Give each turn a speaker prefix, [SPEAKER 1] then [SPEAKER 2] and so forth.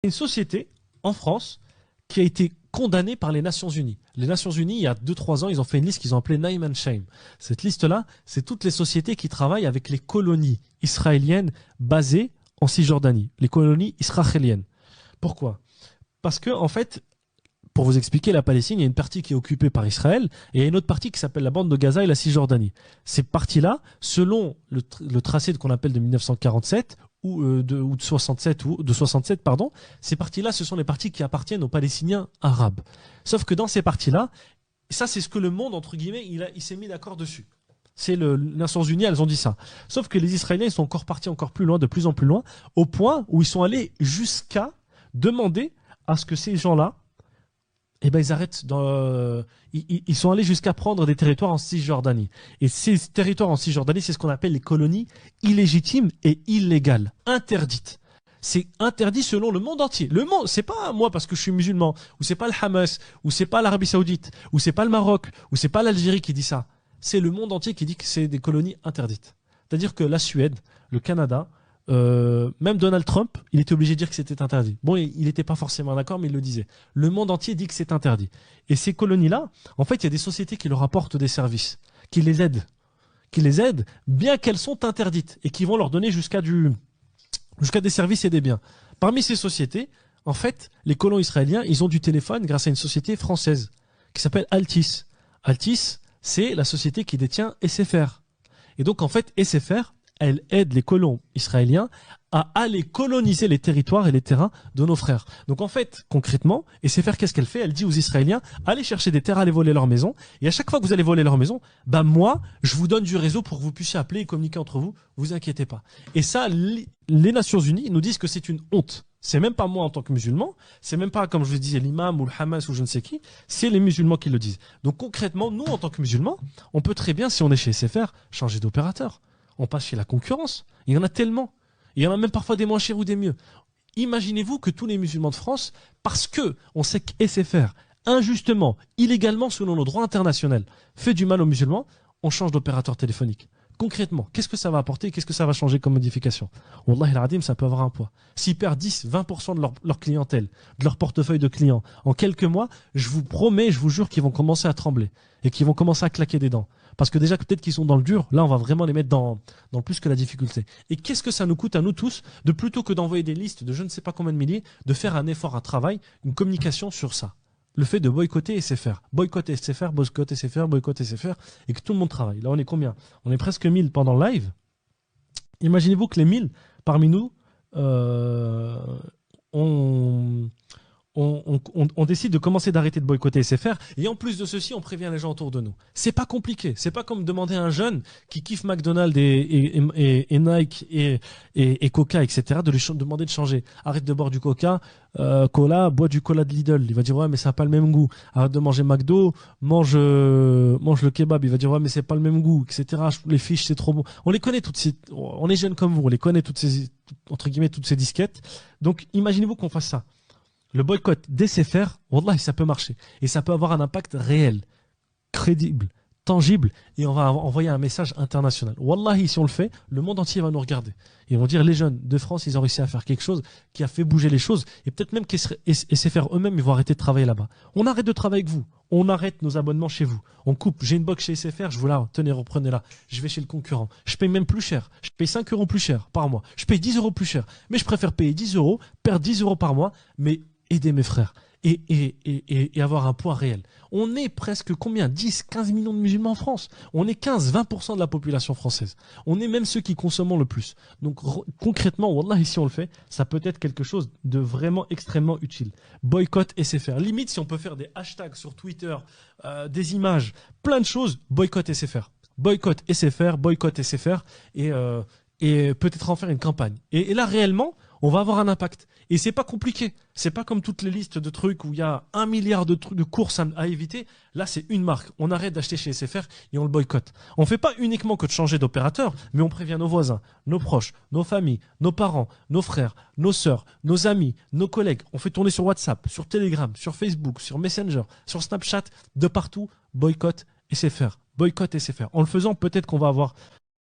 [SPEAKER 1] Une société en France qui a été condamnée par les Nations Unies. Les Nations Unies, il y a 2-3 ans, ils ont fait une liste qu'ils ont appelée Name and Shame. Cette liste-là, c'est toutes les sociétés qui travaillent avec les colonies israéliennes basées en Cisjordanie, les colonies israéliennes. Pourquoi? Parce que, en fait, pour vous expliquer, la Palestine, il y a une partie qui est occupée par Israël et il y a une autre partie qui s'appelle la bande de Gaza et la Cisjordanie. Ces parties-là, selon le tracé qu'on appelle de 1947 ou de 67, pardon, ces parties-là, ce sont les parties qui appartiennent aux Palestiniens arabes. Sauf que dans ces parties-là, ça c'est ce que le monde, entre guillemets, il s'est mis d'accord dessus. C'est les Nations Unies, elles ont dit ça. Sauf que les Israéliens, ils sont encore partis encore plus loin, de plus en plus loin, au point où ils sont allés jusqu'à demander à ce que ces gens-là, eh ben ils arrêtent ils sont allés jusqu'à prendre des territoires en Cisjordanie. Et ces territoires en Cisjordanie, c'est ce qu'on appelle les colonies illégitimes et illégales, interdites. C'est interdit selon le monde entier. Le monde, c'est pas moi parce que je suis musulman, ou c'est pas le Hamas, ou c'est pas l'Arabie Saoudite, ou c'est pas le Maroc, ou c'est pas l'Algérie qui dit ça. C'est le monde entier qui dit que c'est des colonies interdites. C'est-à-dire que la Suède, le Canada, même Donald Trump, il était obligé de dire que c'était interdit. Bon, il n'était pas forcément d'accord, mais il le disait. Le monde entier dit que c'est interdit. Et ces colonies-là, en fait, il y a des sociétés qui leur apportent des services, qui les aident, bien qu'elles sont interdites, et qui vont leur donner jusqu'à des services et des biens. Parmi ces sociétés, en fait, les colons israéliens, ils ont du téléphone grâce à une société française qui s'appelle Altis. Altis, c'est la société qui détient SFR. Et donc, en fait, SFR, elle aide les colons israéliens à aller coloniser les territoires et les terrains de nos frères. Donc en fait, concrètement, SFR, qu'est-ce qu'elle fait? Elle dit aux Israéliens, allez chercher des terres, allez voler leur maison, et à chaque fois que vous allez voler leur maison, bah moi, je vous donne du réseau pour que vous puissiez appeler et communiquer entre vous, vous inquiétez pas. Et ça, les Nations Unies nous disent que c'est une honte. C'est même pas moi en tant que musulman, c'est même pas, comme je vous disais, l'imam ou le Hamas ou je ne sais qui, c'est les musulmans qui le disent. Donc concrètement, nous en tant que musulmans, on peut très bien, si on est chez SFR, changer d'opérateur. On passe chez la concurrence. Il y en a tellement. Il y en a même parfois des moins chers ou des mieux. Imaginez-vous que tous les musulmans de France, parce que on sait que SFR, injustement, illégalement, selon le droit international, fait du mal aux musulmans, on change d'opérateur téléphonique. Concrètement, qu'est-ce que ça va apporter? Qu'est-ce que ça va changer comme modification? Wallahi al-Adim, ça peut avoir un poids. S'ils perdent 10, 20% de leur clientèle, de leur portefeuille de clients, en quelques mois, je vous promets, je vous jure qu'ils vont commencer à trembler et qu'ils vont commencer à claquer des dents. Parce que déjà, peut-être qu'ils sont dans le dur, là, on va vraiment les mettre dans le plus que la difficulté. Et qu'est-ce que ça nous coûte à nous tous de plutôt que d'envoyer des listes de je ne sais pas combien de milliers, de faire un effort, un travail, une communication sur ça? Le fait de boycotter SFR. Boycotter SFR, boycotter SFR, boycotter SFR, et que tout le monde travaille. Là, on est combien? On est presque 1000 pendant le live. Imaginez-vous que les 1000 parmi nous, on décide de commencer d'arrêter de boycotter SFR et en plus de ceci, on prévient les gens autour de nous. C'est pas compliqué. C'est pas comme demander à un jeune qui kiffe McDonald's et Nike et Coca, etc., de lui demander de changer. Arrête de boire du Coca, Cola, bois du Cola de Lidl. Il va dire ouais, mais ça n'a pas le même goût. Arrête de manger McDo, mange le kebab. Il va dire ouais, mais c'est pas le même goût, etc. Les fiches, c'est trop bon. On les connaît toutes ces. On est jeunes comme vous, on les connaît toutes ces entre guillemets toutes ces disquettes. Donc imaginez-vous qu'on fasse ça. Le boycott des SFR, wallahi, ça peut marcher. Et ça peut avoir un impact réel, crédible, tangible, et on va envoyer un message international. Wallahi, si on le fait, le monde entier va nous regarder. Ils vont dire, les jeunes de France, ils ont réussi à faire quelque chose qui a fait bouger les choses, et peut-être même SFR eux-mêmes, ils vont arrêter de travailler là-bas. On arrête de travailler avec vous. On arrête nos abonnements chez vous. On coupe. J'ai une box chez SFR, je vous la tenez, reprenez-la. Je vais chez le concurrent. Je paye même plus cher. Je paye 5 euros plus cher par mois. Je paye 10 euros plus cher. Mais je préfère payer 10 euros, perdre 10 euros par mois, mais aider mes frères et avoir un poids réel. On est presque combien? 10, 15 millions de musulmans en France. On est 15, 20% de la population française. On est même ceux qui consomment le plus. Donc concrètement, wallah, si on le fait, ça peut être quelque chose de vraiment extrêmement utile. Boycott SFR. Limite, si on peut faire des hashtags sur Twitter, des images, plein de choses, boycott SFR. Boycott SFR, boycott SFR, et peut-être en faire une campagne. Et là, réellement, on va avoir un impact. Et c'est pas compliqué. C'est pas comme toutes les listes de trucs où il y a 1 milliard de courses à éviter. Là, c'est une marque. On arrête d'acheter chez SFR et on le boycotte. On fait pas uniquement que de changer d'opérateur, mais on prévient nos voisins, nos proches, nos familles, nos parents, nos frères, nos sœurs, nos amis, nos collègues. On fait tourner sur WhatsApp, sur Telegram, sur Facebook, sur Messenger, sur Snapchat, de partout. Boycott SFR. Boycott SFR. En le faisant, peut-être qu'on va avoir